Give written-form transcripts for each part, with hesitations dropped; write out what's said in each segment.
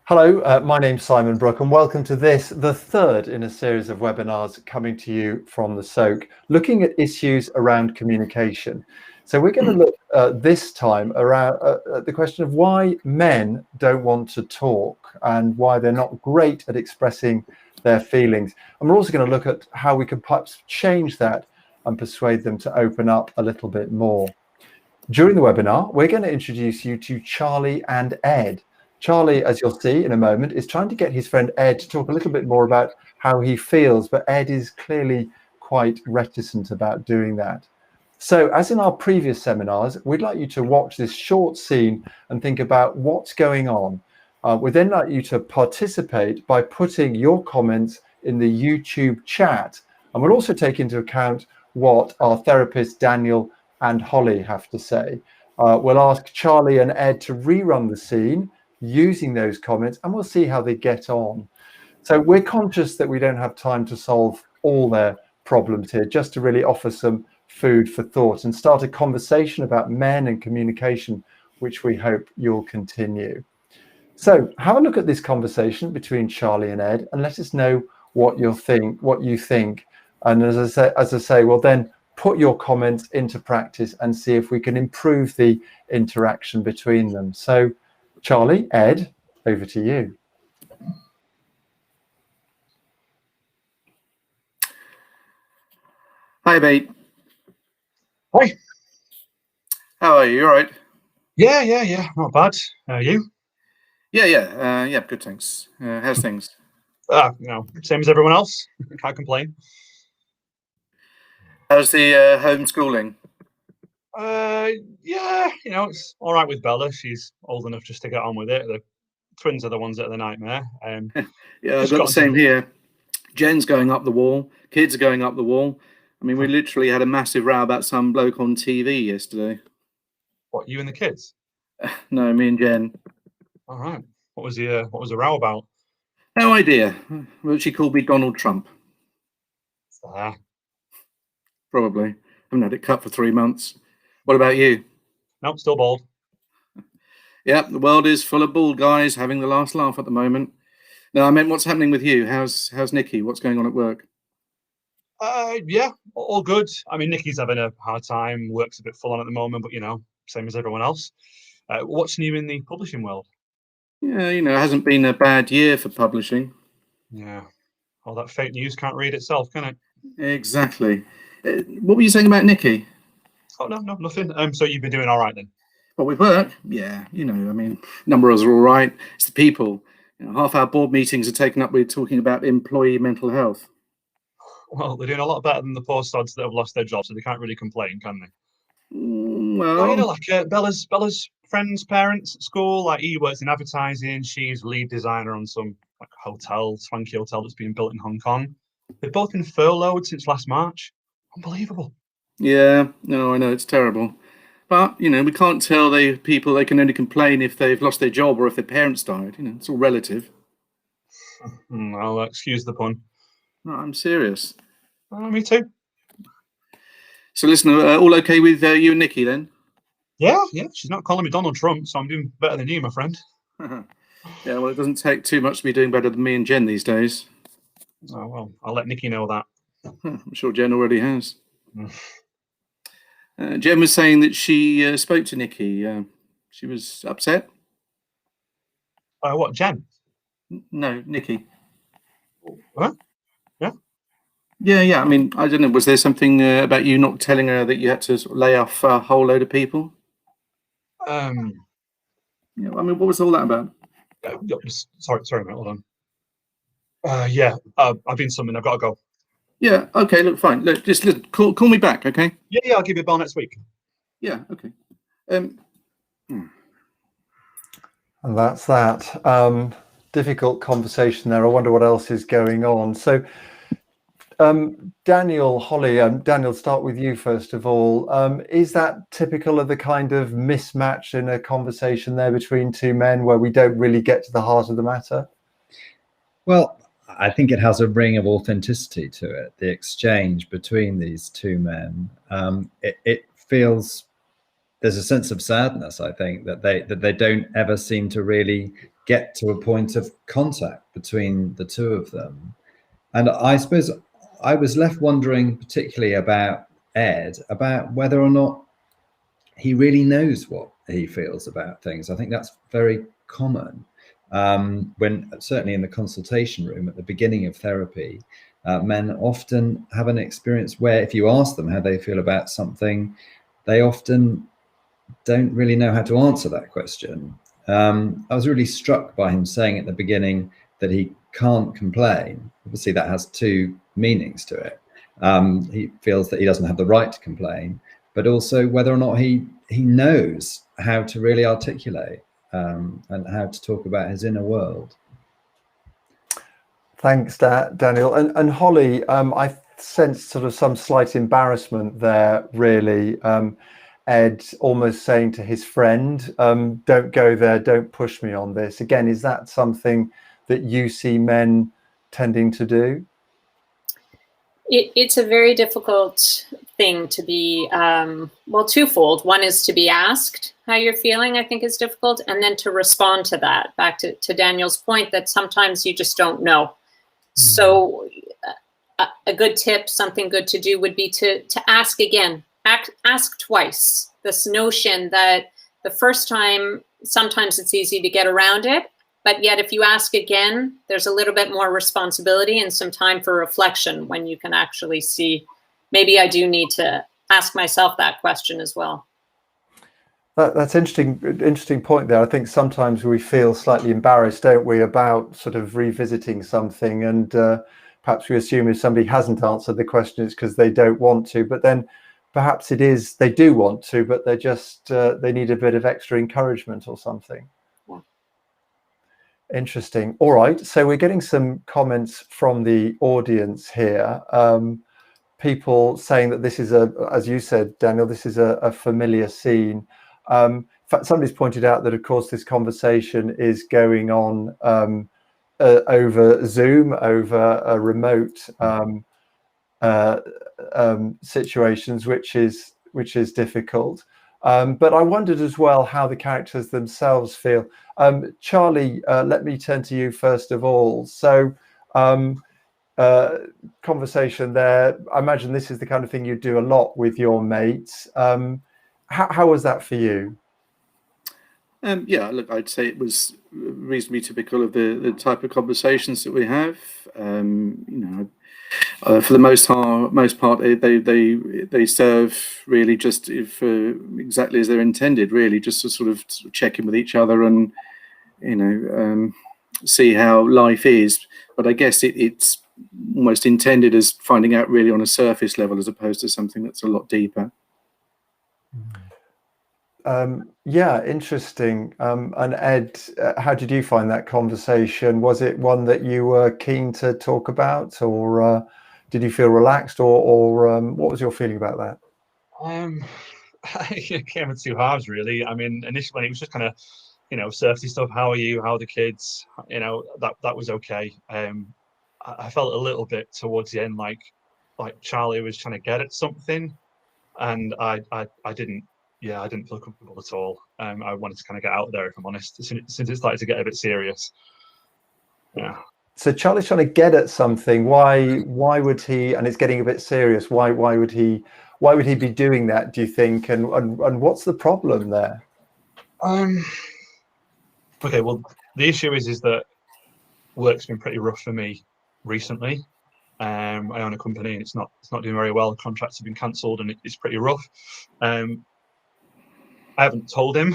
Hello, my name's Simon Brooke, and welcome to this, the third in a series of webinars coming to you from the SOAK, looking at issues around communication. So we're going to look this time around the question of why men don't want to talk and why they're not great at expressing their feelings. And we're also going to look at how we can perhaps change that and persuade them to open up a little bit more. During the webinar, we're going to introduce you to Charlie and Ed. Charlie, as you'll see in a moment, is trying to get his friend Ed to talk a little bit more about how he feels, but Ed is clearly quite reticent about doing that. So, as in our previous seminars, we'd like you to watch this short scene and think about what's going on. We'd then like you to participate by putting your comments in the YouTube chat. And we'll also take into account what our therapists, Daniel and Holly, have to say. We'll ask Charlie and Ed to rerun the scene using those comments, and we'll see how they get on. So we're conscious that we don't have time to solve all their problems here, just to really offer some food for thought and start a conversation about men and communication, which we hope you'll continue. So have a look at this conversation between Charlie and Ed and let us know what you think. And as I say, we'll then put your comments into practice and see if we can improve the interaction between them. So Charlie, Ed, over to you. Hi, mate. Hi. How are you? You all right? Yeah. Not bad. You? Yeah. Good, thanks. How's things? Same as everyone else. Can't complain. How's the homeschooling? Yeah, it's all right with Bella. She's old enough just to get on with it. The twins are the ones that are the nightmare. Yeah, I've got the same here. Jen's going up the wall. Kids are going up the wall. I mean, we literally had a massive row about some bloke on TV yesterday. What, you and the kids? No, me and Jen. All right. What was the row about? No idea. Well, she called me Donald Trump. Probably. Haven't had it cut for 3 months. What about you? Nope, still bald. Yeah, the world is full of bald guys having the last laugh at the moment. No, I meant what's happening with you? How's Nikki? What's going on at work? Yeah, all good. I mean, Nikki's having a hard time. Work's a bit full on at the moment, but same as everyone else. What's new in the publishing world? Yeah, it hasn't been a bad year for publishing. Yeah. All that fake news can't read itself, can it? Exactly. What were you saying about Nikki? Oh, no, nothing. So you've been doing all right then? Well, with work, yeah, I mean, number of us are all right. It's the people. Half our board meetings are taken up with talking about employee mental health. Well, they're doing a lot better than the poor sods that have lost their jobs, so they can't really complain, can they? Well, like Bella's friends' parents at school. Like, he works in advertising. She's lead designer on some swanky hotel that's being built in Hong Kong. They've both been furloughed since last March. Unbelievable. Yeah, no, I know, it's terrible. But, we can't tell people they can only complain if they've lost their job or if their parents died. It's all relative. I'll excuse the pun. No, I'm serious. Me too. So listen, all okay with you and Nikki then? Yeah. She's not calling me Donald Trump, so I'm doing better than you, my friend. Yeah, well, it doesn't take too much to be doing better than me and Jen these days. Oh, well, I'll let Nikki know that. I'm sure Jen already has. Jen was saying that she spoke to Nikki. She was upset. What, Jen? No, Nikki. What? Yeah. Yeah. I mean, I don't know. Was there something about you not telling her that you had to sort of lay off a whole load of people? Yeah. I mean, what was all that about? Sorry, mate. Hold on. Yeah. I've been summoned. I've got to go. Yeah. Okay. Look, fine. Look, just call me back. Okay. Yeah. I'll give you a bell next week. Yeah. Okay. And that's that. Difficult conversation there. I wonder what else is going on. So, Daniel, Holly, Daniel, start with you first of all. Is that typical of the kind of mismatch in a conversation there between two men where we don't really get to the heart of the matter? Well, I think it has a ring of authenticity to it, the exchange between these two men. It feels, there's a sense of sadness, I think, that they don't ever seem to really get to a point of contact between the two of them. And I suppose I was left wondering, particularly about Ed, about whether or not he really knows what he feels about things. I think that's very common. When certainly in the consultation room at the beginning of therapy, men often have an experience where if you ask them how they feel about something, they often don't really know how to answer that question. I was really struck by him saying at the beginning that he can't complain. Obviously, that has two meanings to it. He feels that he doesn't have the right to complain, but also whether or not he knows how to really articulate and how to talk about his inner world. Thanks, Daniel. And Holly, I sensed sort of some slight embarrassment there, really. Ed almost saying to his friend, don't go there, don't push me on this. Again, is that something that you see men tending to do? It's a very difficult thing to be, well, twofold. One is to be asked how you're feeling, I think is difficult. And then to respond to that, back to Daniel's point that sometimes you just don't know. Mm-hmm. So a good tip, something good to do would be to ask again. Ask twice. This notion that the first time, sometimes it's easy to get around it, but yet if you ask again, there's a little bit more responsibility and some time for reflection when you can actually see, maybe I do need to ask myself that question as well. That's interesting point there. I think sometimes we feel slightly embarrassed, don't we, about sort of revisiting something, and perhaps we assume if somebody hasn't answered the question, it's because they don't want to, but then perhaps it is they do want to, but they're just they need a bit of extra encouragement or something. Yeah. Interesting. All right, so we're getting some comments from the audience here. People saying that this is as you said, Daniel, this is a familiar scene. In fact, somebody's pointed out that, of course, this conversation is going on over Zoom, over a remote situations, which is difficult. But I wondered as well how the characters themselves feel. Charlie, let me turn to you first of all. So conversation there. I imagine this is the kind of thing you do a lot with your mates. How was that for you? Yeah, look, I'd say it was reasonably typical of the type of conversations that we have. You know, for the most part, they serve really just for exactly as they're intended. Really, just to sort of check in with each other and see how life is. But I guess it's almost intended as finding out really on a surface level, as opposed to something that's a lot deeper. Yeah, interesting. And Ed, how did you find that conversation? Was it one that you were keen to talk about, or did you feel relaxed, or what was your feeling about that? It came in two halves, really. I mean, initially when it was just kind of, surfacey stuff. How are you? How are the kids? That was okay. I felt a little bit towards the end like Charlie was trying to get at something, and I didn't. Yeah, I didn't feel comfortable at all. I wanted to kind of get out there, if I'm honest, since it started to get a bit serious. Yeah. So Charlie's trying to get at something. Why would he? And it's getting a bit serious. Why would he be doing that, do you think? And what's the problem there? Okay, well, the issue is that work's been pretty rough for me recently. I own a company and it's not doing very well. Contracts have been cancelled and it's pretty rough. I haven't told him,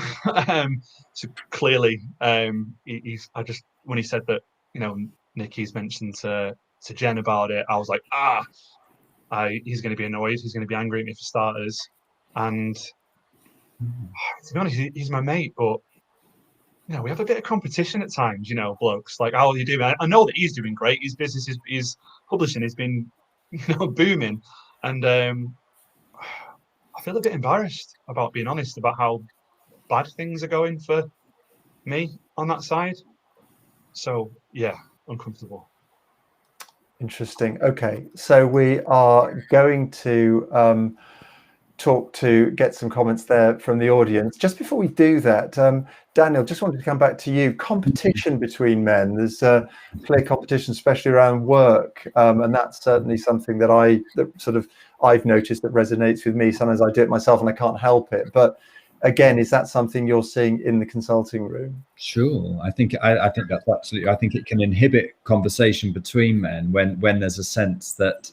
so clearly, when he said that, Nikki's mentioned to Jen about it, I was like, he's going to be annoyed, he's going to be angry at me for starters, and to be honest, he's my mate, but we have a bit of competition at times, blokes. Like, how are you doing? I know that he's doing great. His business is publishing, has been, booming, and I feel a bit embarrassed, about being honest, about how bad things are going for me on that side. So yeah, uncomfortable. Interesting. Okay, so we are going to get some comments there from the audience. Just before we do that, Daniel, just wanted to come back to you. Competition between men. There's clear competition, especially around work, and that's certainly something that I've noticed that resonates with me. Sometimes I do it myself and I can't help it. But again, is that something you're seeing in the consulting room? Sure, I think that's absolutely. I think it can inhibit conversation between men when there's a sense that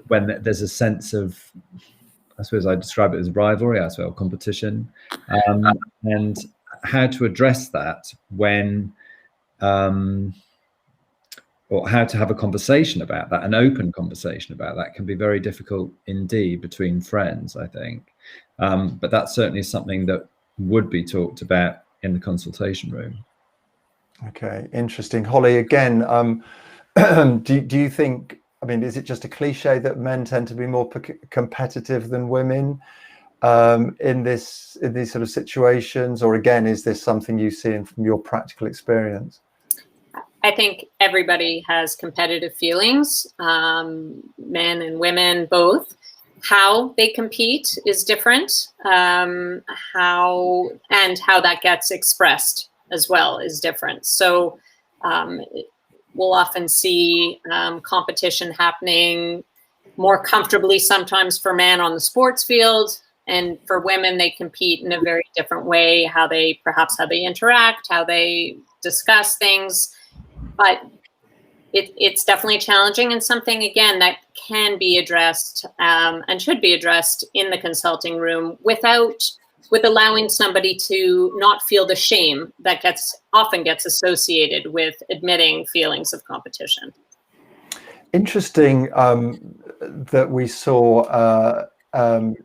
when there's a sense of, I suppose I describe it as rivalry as well, competition, and how to address that when, or how to have a conversation about that, an open conversation about that can be very difficult indeed between friends, I think. But that's certainly something that would be talked about in the consultation room. Okay, interesting. Holly, again, do you think, I mean, is it just a cliche that men tend to be more competitive than women in these sort of situations, or again, is this something you've seen from your practical experience? I think everybody has competitive feelings, men and women both. How they compete is different. How that gets expressed as well is different. So we'll often see competition happening more comfortably sometimes for men on the sports field, and for women they compete in a very different way, how they interact, how they discuss things. But it's definitely challenging, and something again that can be addressed and should be addressed in the consulting room with allowing somebody to not feel the shame that often gets associated with admitting feelings of competition. Interesting that we saw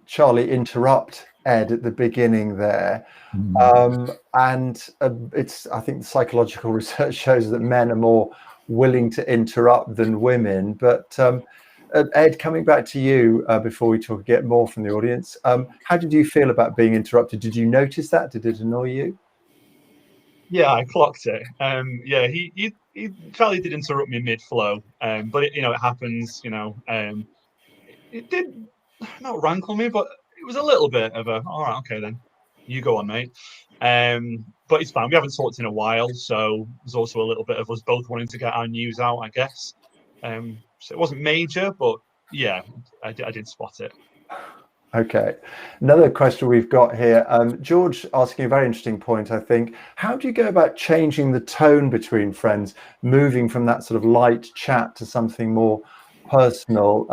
Charlie interrupt Ed at the beginning there. And I think the psychological research shows that men are more willing to interrupt than women. But Ed, coming back to you before we get more from the audience, how did you feel about being interrupted? Did you notice that? Did it annoy you? Yeah, I clocked it. Yeah, he Charlie did interrupt me mid-flow, but it happens. It did not rankle me, but it was a little bit of a, all right, okay then, you go on, mate. But it's fine. We haven't talked in a while, so there's also a little bit of us both wanting to get our news out, I guess. So it wasn't major, but yeah, I did spot it. Okay. Another question we've got here. George asking a very interesting point, I think. How do you go about changing the tone between friends, moving from that sort of light chat to something more personal?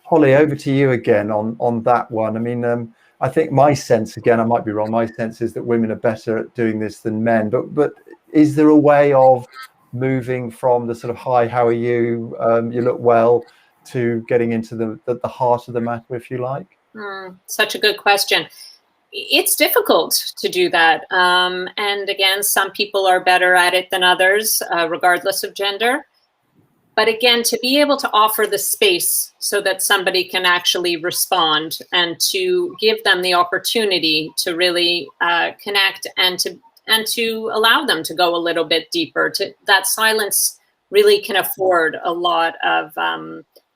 Holly, over to you again on that one. I mean, I think my sense, again, I might be wrong, my sense is that women are better at doing this than men. But is there a way of moving from the sort of, hi, how are you? You look well, to getting into the heart of the matter, if you like? Such a good question. It's difficult to do that. And again, some people are better at it than others, regardless of gender. But again, to be able to offer the space so that somebody can actually respond, and to give them the opportunity to really connect, and to allow them to go a little bit deeper, that silence really can afford a lot of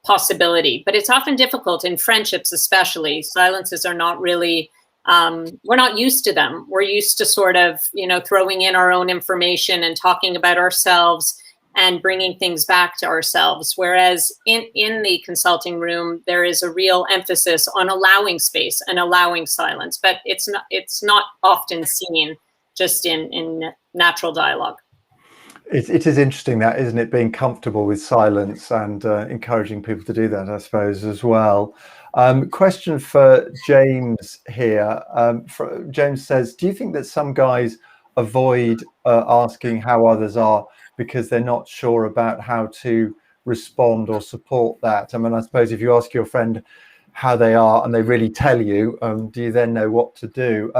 possibility. But it's often difficult in friendships, especially. Silences are not really, we're not used to them. We're used to sort of, throwing in our own information and talking about ourselves and bringing things back to ourselves. Whereas in the consulting room, there is a real emphasis on allowing space and allowing silence, but it's not often seen just in natural dialogue. It is interesting that, isn't it, being comfortable with silence and encouraging people to do that, I suppose, as well. Question for James here. James says, do you think that some guys avoid asking how others are because they're not sure about how to respond or support that? I mean, I suppose if you ask your friend how they are and they really tell you, do you then know what to do?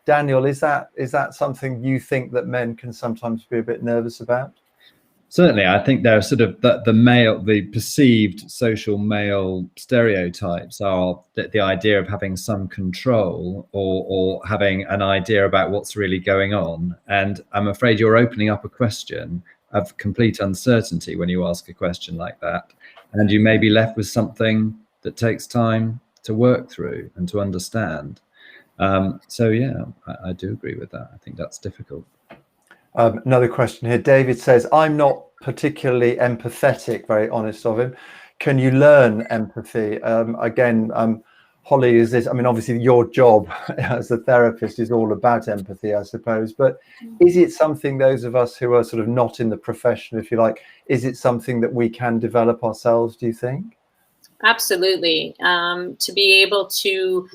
Daniel, is that something you think that men can sometimes be a bit nervous about? Certainly, I think there are sort of the perceived social male stereotypes are the idea of having some control or having an idea about what's really going on. And I'm afraid you're opening up a question of complete uncertainty when you ask a question like that. And you may be left with something that takes time to work through and to understand. So yeah, I do agree with that. I think that's difficult. Another question here. David says, I'm not particularly empathetic, very honest of him. Can you learn empathy? Again, Holly, is this, I mean, obviously your job as a therapist is all about empathy, I suppose, but is it something those of us who are sort of not in the profession, if you like, is it something that we can develop ourselves, do you think? Absolutely. To be able to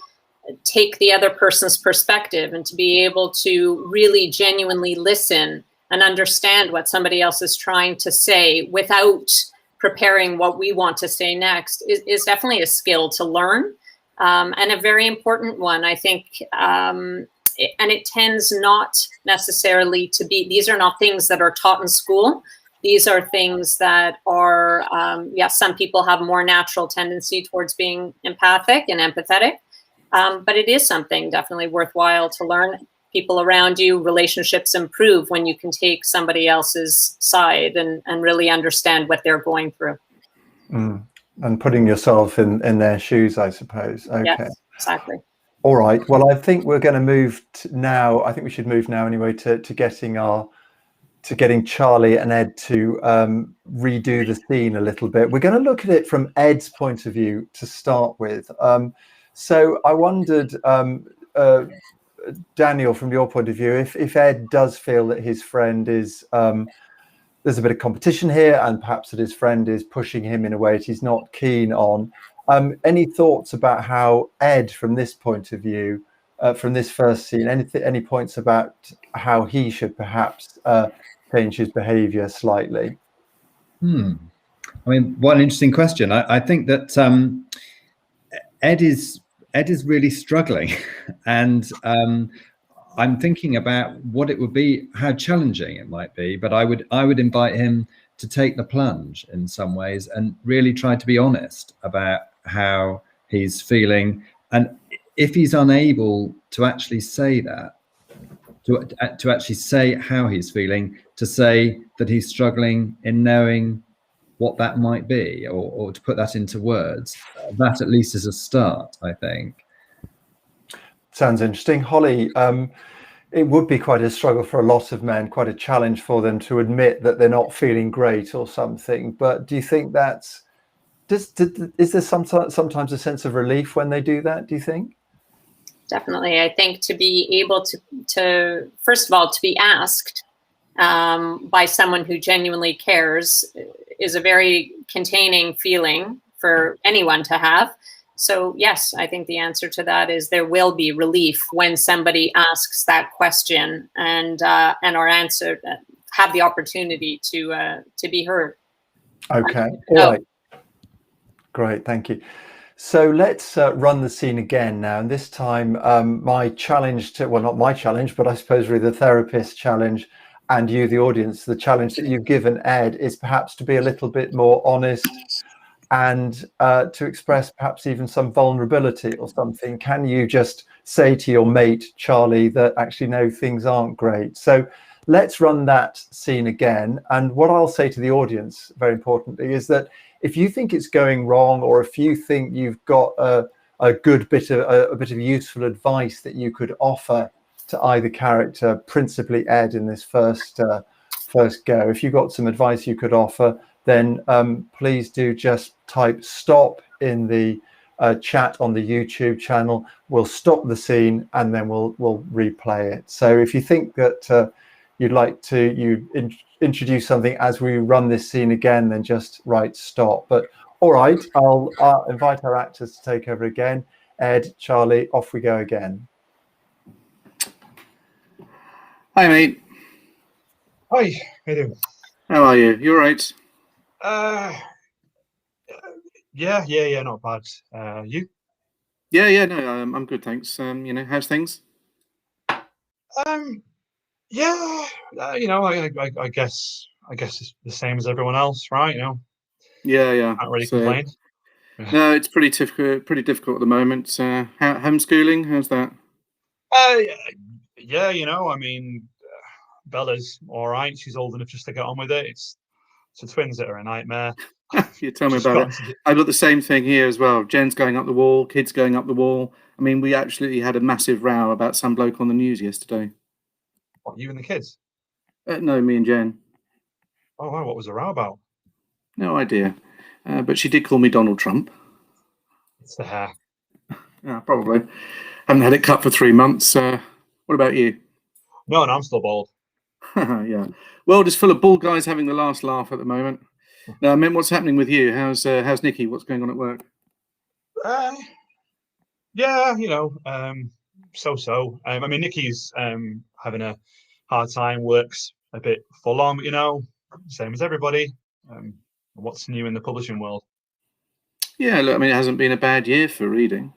take the other person's perspective and to be able to really genuinely listen and understand what somebody else is trying to say without preparing what we want to say next is definitely a skill to learn, and a very important one, I think. And it tends not necessarily to be, these are not things that are taught in school. These are things that are, some people have more natural tendency towards being empathic and empathetic. But it is something definitely worthwhile to learn. People around you, relationships improve when you can take somebody else's side and really understand what they're going through. And putting yourself in their shoes, I suppose. Okay. Yes, exactly. All right. Well, I think we're going to move now. I think we should move now anyway to getting Charlie and Ed to redo the scene a little bit. We're going to look at it from Ed's point of view to start with. So I wondered, Daniel, from your point of view, if Ed does feel that his friend is, there's a bit of competition here and perhaps that his friend is pushing him in a way that he's not keen on. Any thoughts about how Ed, from this point of view, from this first scene, any points about how he should perhaps change his behavior slightly? I mean, what an interesting question. I think that Ed is really struggling, and I'm thinking about what it would be, how challenging it might be. But I would invite him to take the plunge in some ways and really try to be honest about how he's feeling. And if he's unable to actually say that, to actually say how he's feeling, to say that he's struggling in knowing what that might be, or to put that into words, that at least is a start, I think. Sounds interesting. Holly, it would be quite a struggle for a lot of men, quite a challenge for them to admit that they're not feeling great or something. But do you think that's, is there sometimes a sense of relief when they do that, do you think? Definitely. I think to be able to first of all, to be asked by someone who genuinely cares is a very containing feeling for anyone to have. So yes, I think the answer to that is there will be relief when somebody asks that question and are answered, have the opportunity to be heard. Okay, all right. Great, thank you. So let's run the scene again now. And this time my challenge to, well, not my challenge, but I suppose really the therapist challenge, and you, the audience, the challenge that you've given Ed is perhaps to be a little bit more honest and to express perhaps even some vulnerability or something. Can you just say to your mate, Charlie, that actually, no, things aren't great? So let's run that scene again. And what I'll say to the audience, very importantly, is that if you think it's going wrong, or if you think you've got a good bit of a bit of useful advice that you could offer to either character, principally Ed in this first go, if you've got some advice you could offer, then please do just type stop in the chat on the YouTube channel. We'll stop the scene and then we'll replay it. So if you think that you'd like to introduce something as we run this scene again, then just write stop. But all right, I'll invite our actors to take over again. Ed, Charlie, off we go again. Hi, mate. Hi, how you doing? How are you? You all right? Yeah, not bad. You? Yeah, no, I'm good, thanks. How's things? Yeah, I guess it's the same as everyone else, right? Yeah. Can't really complain. No, it's pretty difficult at the moment. Homeschooling, how's that? Yeah, I mean, Bella's all right. She's old enough just to get on with it. It's So twins that are a nightmare. You tell me Just about got it. into the- I've got the same thing here as well. Jen's going up the wall, kids going up the wall. I mean, we actually had a massive row about some bloke on the news yesterday. What, you and the kids? No, me and Jen. Oh, wow, what was the row about? No idea. But she did call me Donald Trump. It's the hair. Yeah, probably. Haven't had it cut for 3 months. What about you? No, I'm still bald. Yeah. World is full of bald guys having the last laugh at the moment. Now, I mean, what's happening with you? How's Nikki? What's going on at work? Yeah, so-so. I mean, Nikki's having a hard time, works a bit full on, same as everybody. What's new in the publishing world? Yeah, look, I mean, it hasn't been a bad year for reading.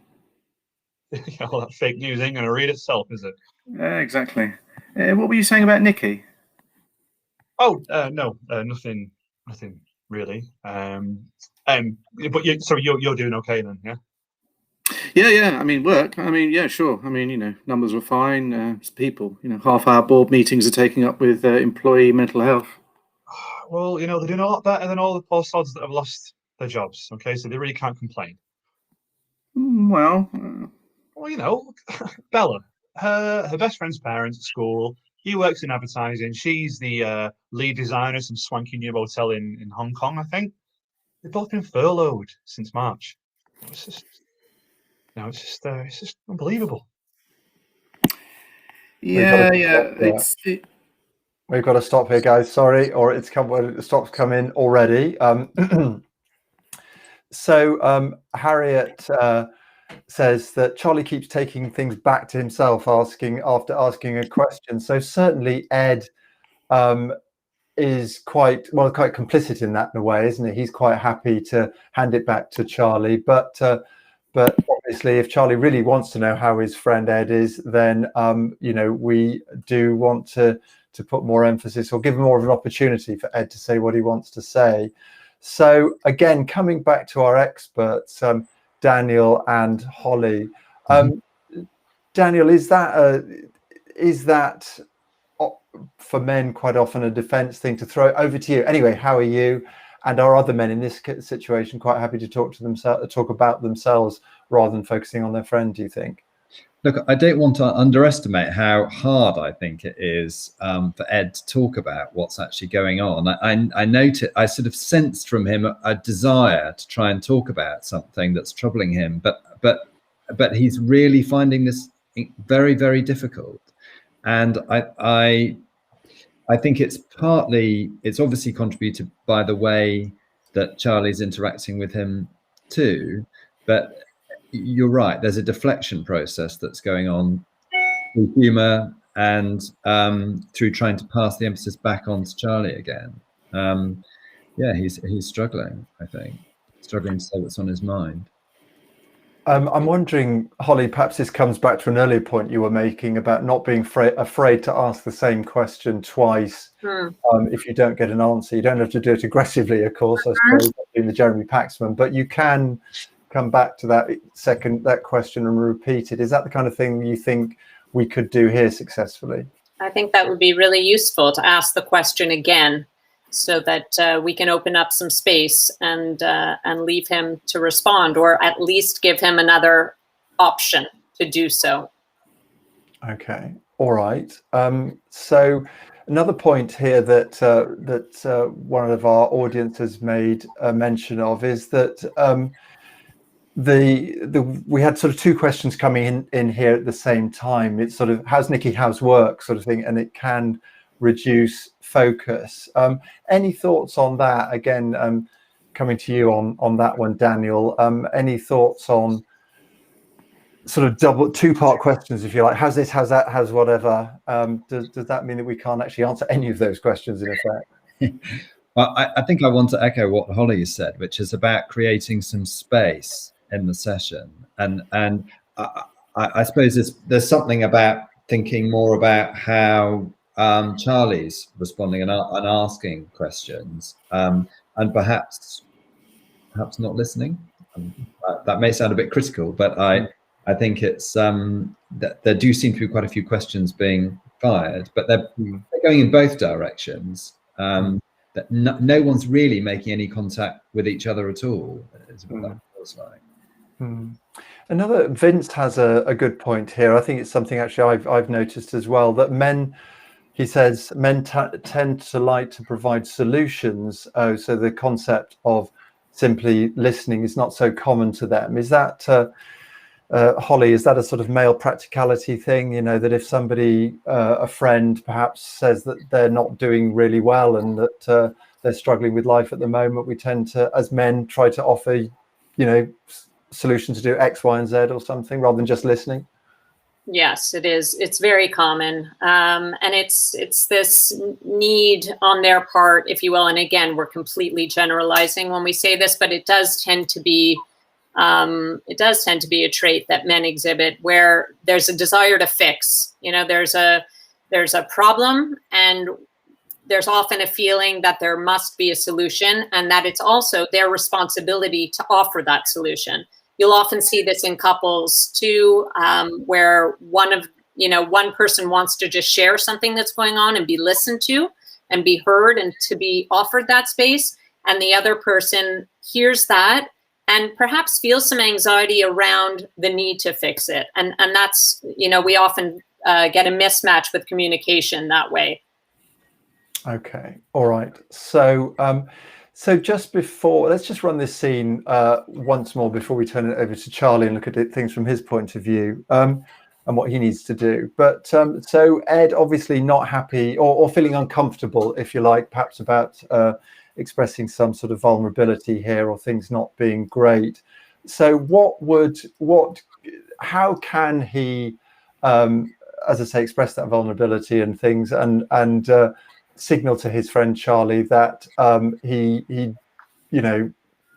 All that fake news ain't going to read itself, is it? Exactly. What were you saying about Nikki? Oh, no, nothing really. But you're doing okay then, yeah? Yeah. I mean, work. I mean, yeah, sure. I mean, numbers were fine. It's people. Half-hour board meetings are taking up with employee mental health. Well, they're doing a lot better than all the poor sods that have lost their jobs. Okay, so they really can't complain. Well, Bella, her best friend's parents at school. He works in advertising. She's the lead designer of some swanky new hotel in Hong Kong, I think. They've both been furloughed since March. It's just unbelievable. yeah. We've got to stop here, guys. Sorry, or it stops coming already. So Harriet says that Charlie keeps taking things back to himself, after asking a question. So certainly Ed is quite complicit in that in a way, isn't he? He's quite happy to hand it back to Charlie, but obviously, if Charlie really wants to know how his friend Ed is, then we do want to put more emphasis or give more of an opportunity for Ed to say what he wants to say. So again, coming back to our experts, Daniel and Holly. Daniel, is that for men quite often a defense thing to throw over to you? Anyway, how are you? And are other men in this situation quite happy to talk about themselves rather than focusing on their friend, do you think? Look, I don't want to underestimate how hard I think it is for Ed to talk about what's actually going on. I noted, I sort of sensed from him a desire to try and talk about something that's troubling him, but he's really finding this very, very difficult. And I think it's obviously contributed by the way that Charlie's interacting with him too, but you're right, there's a deflection process that's going on through humor and through trying to pass the emphasis back onto Charlie again. He's struggling, I think, struggling to say what's on his mind. I'm wondering, Holly, perhaps this comes back to an earlier point you were making about not being afraid to ask the same question twice. If you don't get an answer, you don't have to do it aggressively, of course, I suppose, being the Jeremy Paxman, but you can come back to that question and repeat it. Is that the kind of thing you think we could do here successfully? I think that would be really useful to ask the question again, so that we can open up some space and leave him to respond, or at least give him another option to do so. Okay. All right. So another point here that one of our audience has made a mention of is that we had sort of two questions coming in here at the same time. It's sort of how's Nikki, how's work sort of thing, and it can reduce focus. Any thoughts on that? Again, coming to you on that one, Daniel. Any thoughts on sort of two-part questions, if you like? How's this? How's that? How's whatever? Does that mean that we can't actually answer any of those questions in effect? Well, I think I want to echo what Holly said, which is about creating some space in the session, and I suppose there's something about thinking more about how Charlie's responding and asking questions, and perhaps not listening. That may sound a bit critical, but I think it's that there do seem to be quite a few questions being fired, but they're going in both directions. that no one's really making any contact with each other at all. Is what that feels like. Another, Vince has a good point here. I think it's something actually I've noticed as well, that men, he says, men tend to like to provide solutions. So the concept of simply listening is not so common to them. Is that, Holly, is that a sort of male practicality thing? You know, that if somebody, a friend perhaps says that they're not doing really well and that they're struggling with life at the moment, we tend to, as men, try to offer, you know, solution to do X, Y, and Z or something rather than just listening? Yes, it is. It's very common. And it's this need on their part, if you will. And again, we're completely generalizing when we say this, but it does tend to be a trait that men exhibit, where there's a desire to fix. You know, there's a problem, and there's often a feeling that there must be a solution, and that it's also their responsibility to offer that solution. You'll often see this in couples too, where one person wants to just share something that's going on and be listened to and be heard and to be offered that space. And the other person hears that and perhaps feels some anxiety around the need to fix it. And that's, we often get a mismatch with communication that way. Okay. All right. So, so just before, let's just run this scene once more before we turn it over to Charlie and look at things from his point of view and what he needs to do. But so Ed, obviously not happy or feeling uncomfortable, if you like, perhaps about expressing some sort of vulnerability here or things not being great. So how can he, as I say, express that vulnerability and things and signal to his friend Charlie that he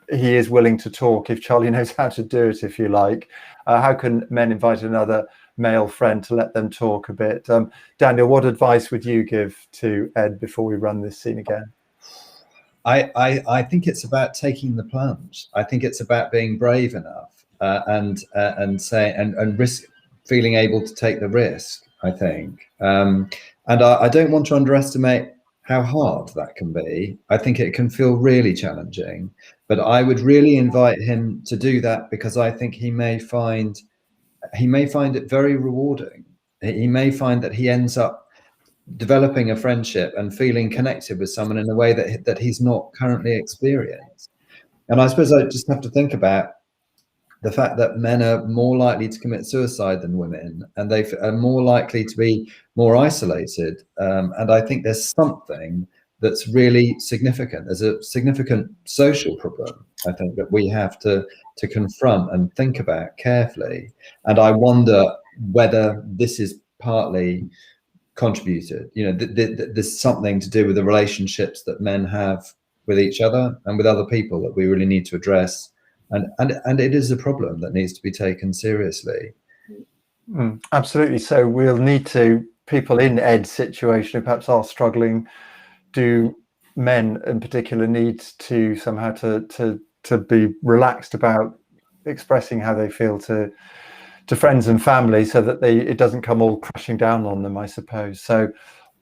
is willing to talk if Charlie knows how to do it, if you like? How can men invite another male friend to let them talk a bit? Daniel, what advice would you give to Ed before we run this scene again? I think it's about taking the plunge. I think it's about being brave enough and risk, feeling able to take the risk, I think. And I don't want to underestimate how hard that can be. I think it can feel really challenging, but I would really invite him to do that, because I think he may find it very rewarding. He may find that he ends up developing a friendship and feeling connected with someone in a way that he's not currently experienced. And I suppose I just have to think about the fact that men are more likely to commit suicide than women, and they are more likely to be more isolated. And I think there's something that's really significant. There's a significant social problem, I think, that we have to confront and think about carefully. And I wonder whether this is partly contributed. There's something to do with the relationships that men have with each other and with other people that we really need to address. And it is a problem that needs to be taken seriously. Absolutely. So we'll need to, people in Ed's situation who perhaps are struggling, do men in particular need to somehow to be relaxed about expressing how they feel to friends and family, so that it doesn't come all crashing down on them, I suppose. So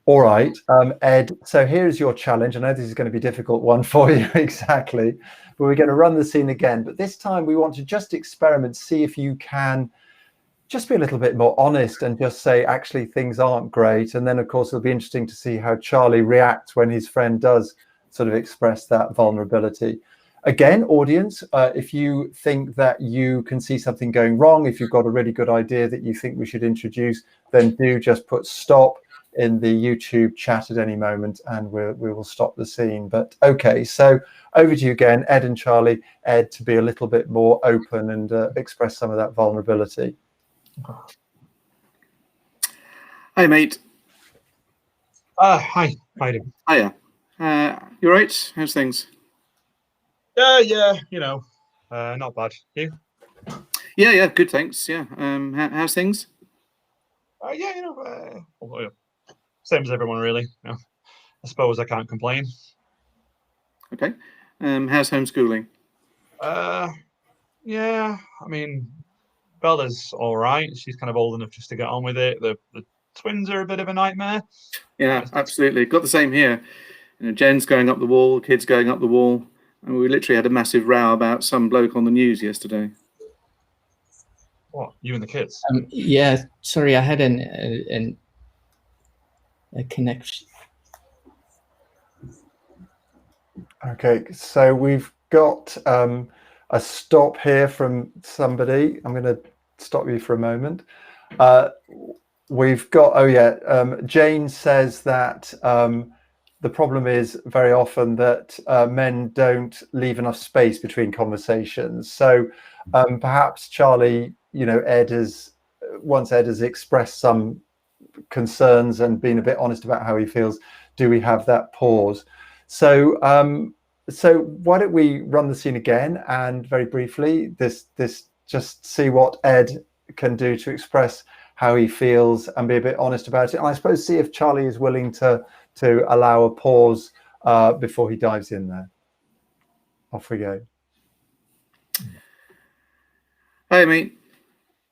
all right, Ed, so here's your challenge. I know this is going to be a difficult one for you, exactly, but we're going to run the scene again. But this time we want to just experiment, see if you can just be a little bit more honest and just say, actually, things aren't great. And then, of course, it'll be interesting to see how Charlie reacts when his friend does sort of express that vulnerability. Again, audience, if you think that you can see something going wrong, if you've got a really good idea that you think we should introduce, then do just put stop in the YouTube chat at any moment, and we will stop the scene. But okay, so over to you again, Ed and Charlie. Ed, to be a little bit more open and express some of that vulnerability. Hi, mate. Hi. How you doing? Hiya. You all right? How's things? Yeah, not bad. You? Yeah, good, thanks. Yeah. How's things? Same as everyone, really. I suppose I can't complain. Okay. How's homeschooling? Yeah, I mean, Bella's all right. She's kind of old enough just to get on with it. The twins are a bit of a nightmare. Yeah, absolutely. Got the same here. Jen's going up the wall, kids going up the wall, and we literally had a massive row about some bloke on the news yesterday. What, you and the kids? Yeah, sorry, I had a connection. Okay, so we've got a stop here from somebody. I'm going to stop you for a moment. We've got, Jane says that the problem is very often that men don't leave enough space between conversations. So perhaps Charlie, once Ed has expressed some concerns and been a bit honest about how he feels, do we have that pause? So why don't we run the scene again, and very briefly, this just see what Ed can do to express how he feels and be a bit honest about it. And I suppose see if Charlie is willing to allow a pause before he dives in there. Off we go. Hey, mate.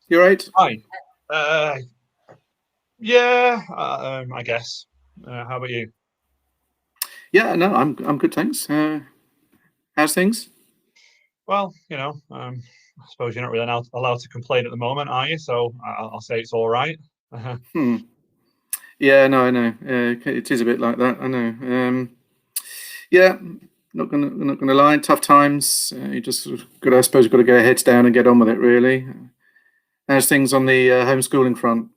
You all right? Hi. Yeah, I guess. How about you? Yeah, no, I'm good, thanks. How's things? Well, I suppose you're not really allowed to complain at the moment, are you? So I'll say it's all right. Yeah, no, I know. It is a bit like that. I know. Yeah, not gonna lie. Tough times. You just sort of I suppose, got to get our heads down and get on with it. Really. How's things on the homeschooling front?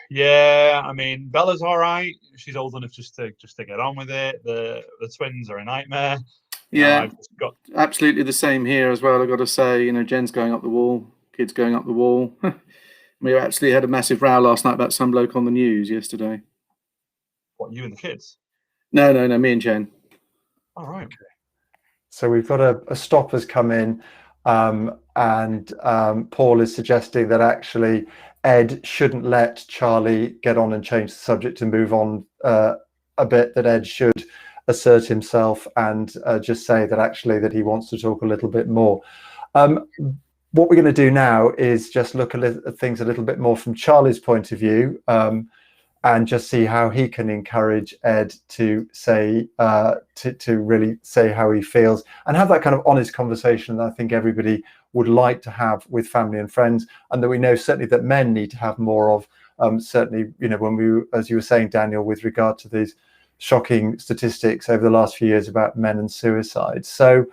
Yeah, I mean, Bella's all right. She's old enough just to get on with it. The twins are a nightmare. Yeah, I've just got absolutely the same here as well. I've got to say, Jen's going up the wall, kids going up the wall. We actually had a massive row last night about some bloke on the news yesterday. What, you and the kids? No, me and Jen. All right. So we've got a stop has come in, and Paul is suggesting that actually Ed shouldn't let Charlie get on and change the subject and move on a bit, that Ed should assert himself and just say that actually that he wants to talk a little bit more. What we're going to do now is just look at things a little bit more from Charlie's point of view, and just see how he can encourage Ed to say to really say how he feels and have that kind of honest conversation that I think everybody would like to have with family and friends, and that we know certainly that men need to have more of. Certainly, when we, as you were saying, Daniel, with regard to these shocking statistics over the last few years about men and suicide. So,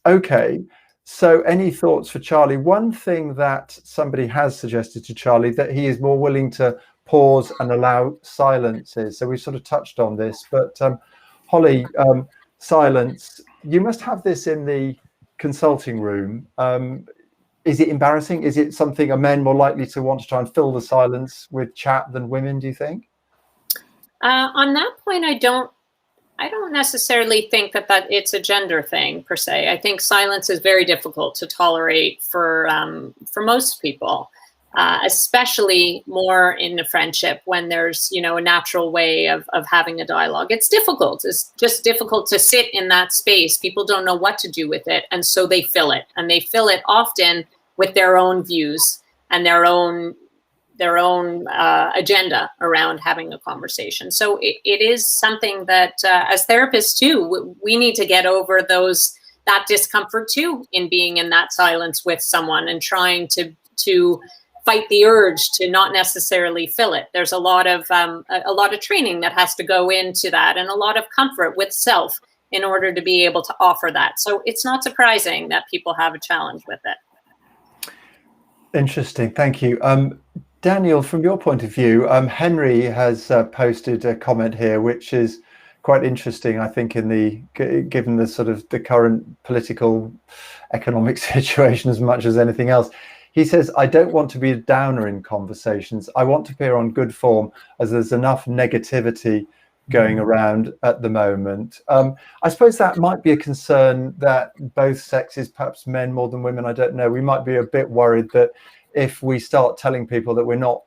okay. So any thoughts for Charlie? One thing that somebody has suggested to Charlie, that he is more willing to pause and allow silences. So we sort of touched on this, but Holly, silence, you must have this in the consulting room. Is it embarrassing? Is it something, are men more likely to want to try and fill the silence with chat than women, do you think? On that point, I don't necessarily think that it's a gender thing per se. I think silence is very difficult to tolerate for most people, especially more in a friendship when there's a natural way of having a dialogue. It's difficult. It's just difficult to sit in that space. People don't know what to do with it, and so they fill it, and they fill it often with their own views and their own agenda around having a conversation. So it is something that as therapists too, we need to get over that discomfort too in being in that silence with someone and trying to fight the urge to not necessarily fill it. There's a lot of training that has to go into that, and a lot of comfort with self in order to be able to offer that. So it's not surprising that people have a challenge with it. Interesting, thank you. Daniel, from your point of view, Henry has posted a comment here, which is quite interesting, I think, given the sort of the current political economic situation as much as anything else. He says, I don't want to be a downer in conversations. I want to appear on good form, as there's enough negativity going around at the moment. I suppose that might be a concern that both sexes, perhaps men more than women, I don't know, we might be a bit worried that if we start telling people that we're not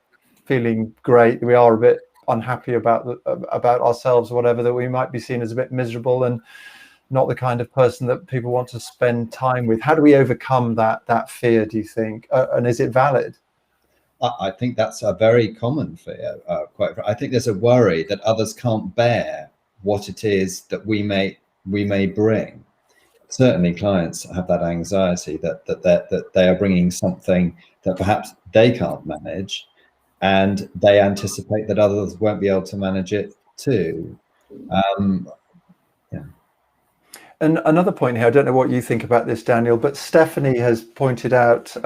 feeling great, we are a bit unhappy about ourselves or whatever, that we might be seen as a bit miserable and not the kind of person that people want to spend time with. How do we overcome that fear, do you think? And is it valid? I think that's a very common fear. I think there's a worry that others can't bear what it is that we may bring. Certainly, clients have that anxiety that they are bringing something that perhaps they can't manage, and they anticipate that others won't be able to manage it too. Yeah. And another point here, I don't know what you think about this, Daniel, but Stephanie has pointed out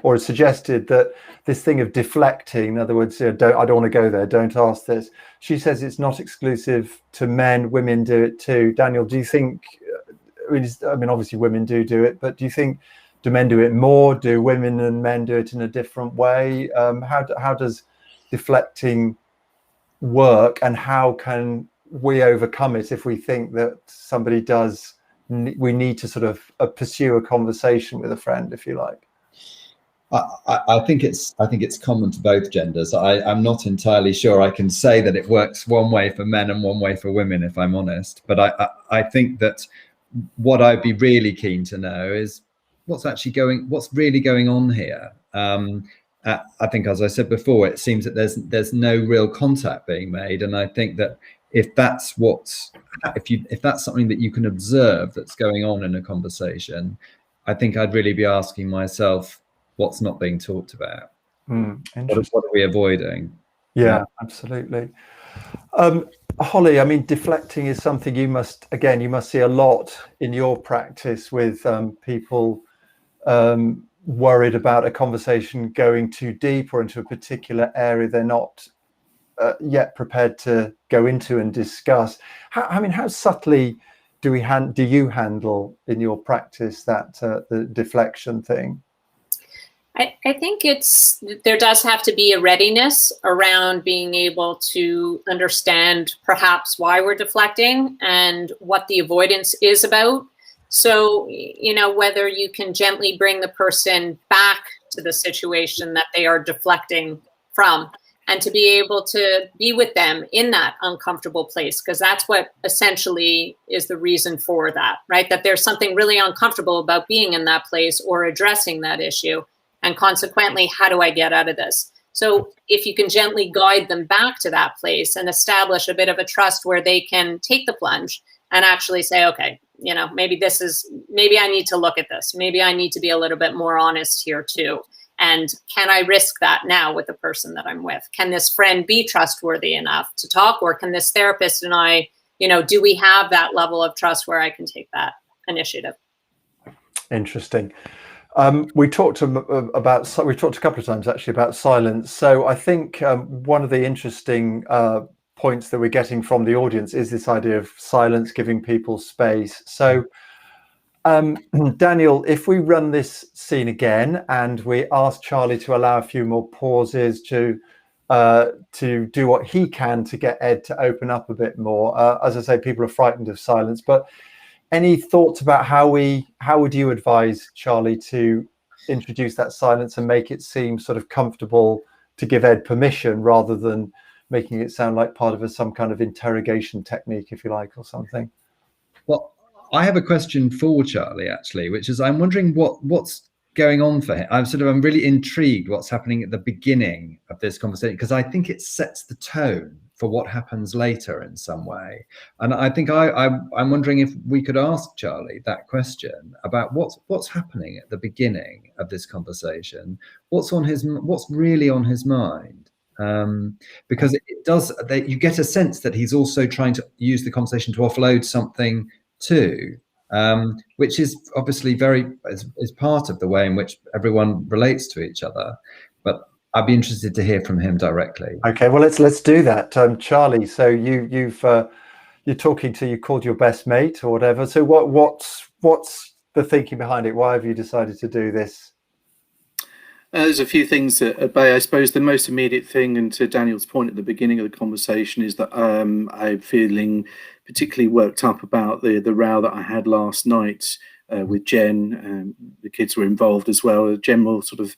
or suggested that this thing of deflecting, in other words, I don't want to go there, don't ask this. She says it's not exclusive to men, women do it too. Daniel, do you think, I mean, obviously women do it, but do men do it more? Do women and men do it in a different way? How does deflecting work, and how can we overcome it if we think that somebody does, we need to sort of pursue a conversation with a friend, if you like? I think it's common to both genders. I'm not entirely sure I can say that it works one way for men and one way for women, if I'm honest. But I think that what I'd be really keen to know is what's really going on here. I think, as I said before, it seems that there's no real contact being made, and I think that if that's something that you can observe that's going on in a conversation, I think I'd really be asking myself, what's not being talked about? What are we avoiding? Yeah, absolutely. Holly, I mean, deflecting is something you must see a lot in your practice with people worried about a conversation going too deep or into a particular area they're not yet prepared to go into and discuss. How subtly do you handle in your practice that the deflection thing? I think there does have to be a readiness around being able to understand perhaps why we're deflecting and what the avoidance is about. So, whether you can gently bring the person back to the situation that they are deflecting from, and to be able to be with them in that uncomfortable place, because that's what essentially is the reason for that, right? That there's something really uncomfortable about being in that place or addressing that issue. And consequently, how do I get out of this? So if you can gently guide them back to that place and establish a bit of a trust where they can take the plunge and actually say, okay, maybe I need to look at this. Maybe I need to be a little bit more honest here too. And can I risk that now with the person that I'm with? Can this friend be trustworthy enough to talk? Or can this therapist and I, do we have that level of trust where I can take that initiative? Interesting. We've talked a couple of times actually about silence. So I think one of the interesting points that we're getting from the audience is this idea of silence, giving people space. So Daniel, if we run this scene again and we ask Charlie to allow a few more pauses to do what he can to get Ed to open up a bit more. As I say, people are frightened of silence, but any thoughts about how would you advise Charlie to introduce that silence and make it seem sort of comfortable to give Ed permission rather than making it sound like part of some kind of interrogation technique, if you like, or something? Well, I have a question for Charlie, actually, which is I'm wondering what's going on for him. I'm really intrigued what's happening at the beginning of this conversation, because I think it sets the tone for what happens later in some way. And I think I'm wondering if we could ask Charlie that question about what's happening at the beginning of this conversation, what's really on his mind. Because you get a sense that he's also trying to use the conversation to offload something too, which is obviously is part of the way in which everyone relates to each other. But I'd be interested to hear from him directly. Okay, well let's do that, Charlie. So you're talking to, you called your best mate or whatever. So what's the thinking behind it? Why have you decided to do this? There's a few things at bay. I suppose the most immediate thing, and to Daniel's point at the beginning of the conversation, is that I'm feeling particularly worked up about the row that I had last night with Jen. The kids were involved as well. A general sort of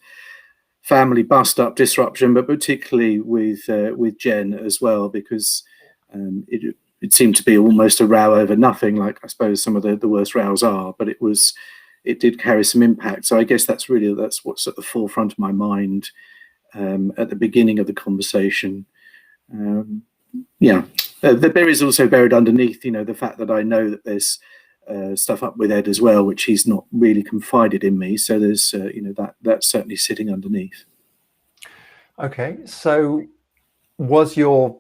family bust-up disruption, but particularly with Jen as well, because it seemed to be almost a row over nothing, like I suppose some of the worst rows are, but it did carry some impact. So I guess that's what's at the forefront of my mind at the beginning of the conversation. There is also buried underneath, the fact that I know that there's stuff up with Ed as well, which he's not really confided in me. So there's, that's certainly sitting underneath. Okay, so was your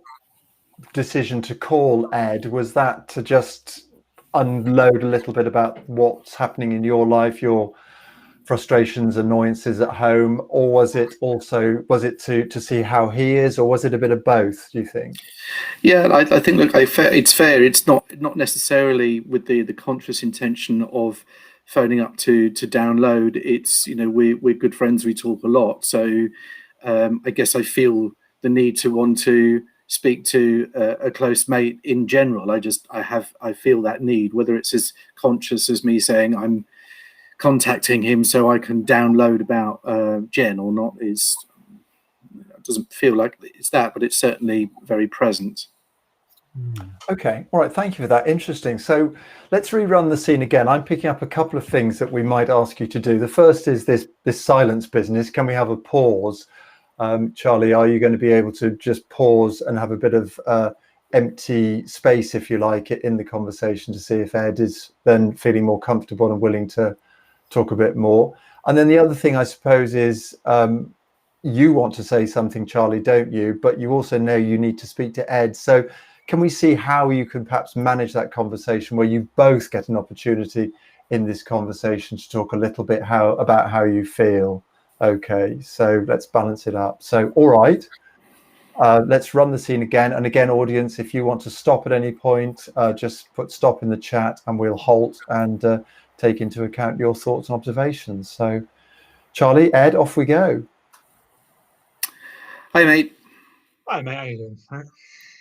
decision to call Ed, was that to just unload a little bit about what's happening in your life, your frustrations, annoyances at home, or was it to see how he is, or was it a bit of both, do you think? Yeah, I think, look, it's fair. It's not necessarily with the conscious intention of phoning up to download. It's, we're good friends, we talk a lot, so I guess I feel the need to want to speak to a close mate in general. I feel that need, whether it's as conscious as me saying I'm contacting him so I can download about Jen or not, it doesn't feel like it's that, but it's certainly very present. Okay, all right, thank you for that. Interesting. So let's rerun the scene again. I'm picking up a couple of things that we might ask you to do. The first is this silence business. Can we have a pause? Charlie, are you going to be able to just pause and have a bit of empty space, if you like, in the conversation to see if Ed is then feeling more comfortable and willing to talk a bit more? And then the other thing, I suppose, is you want to say something, Charlie, don't you? But you also know you need to speak to Ed. So can we see how you can perhaps manage that conversation where you both get an opportunity in this conversation to talk a little bit about how you feel? Okay, so let's balance it up. So, all right, let's run the scene again. And again, audience, if you want to stop at any point, just put stop in the chat and we'll halt and take into account your thoughts and observations. So, Charlie, Ed, off we go. Hi, mate. Hi, mate. How you doing? Right.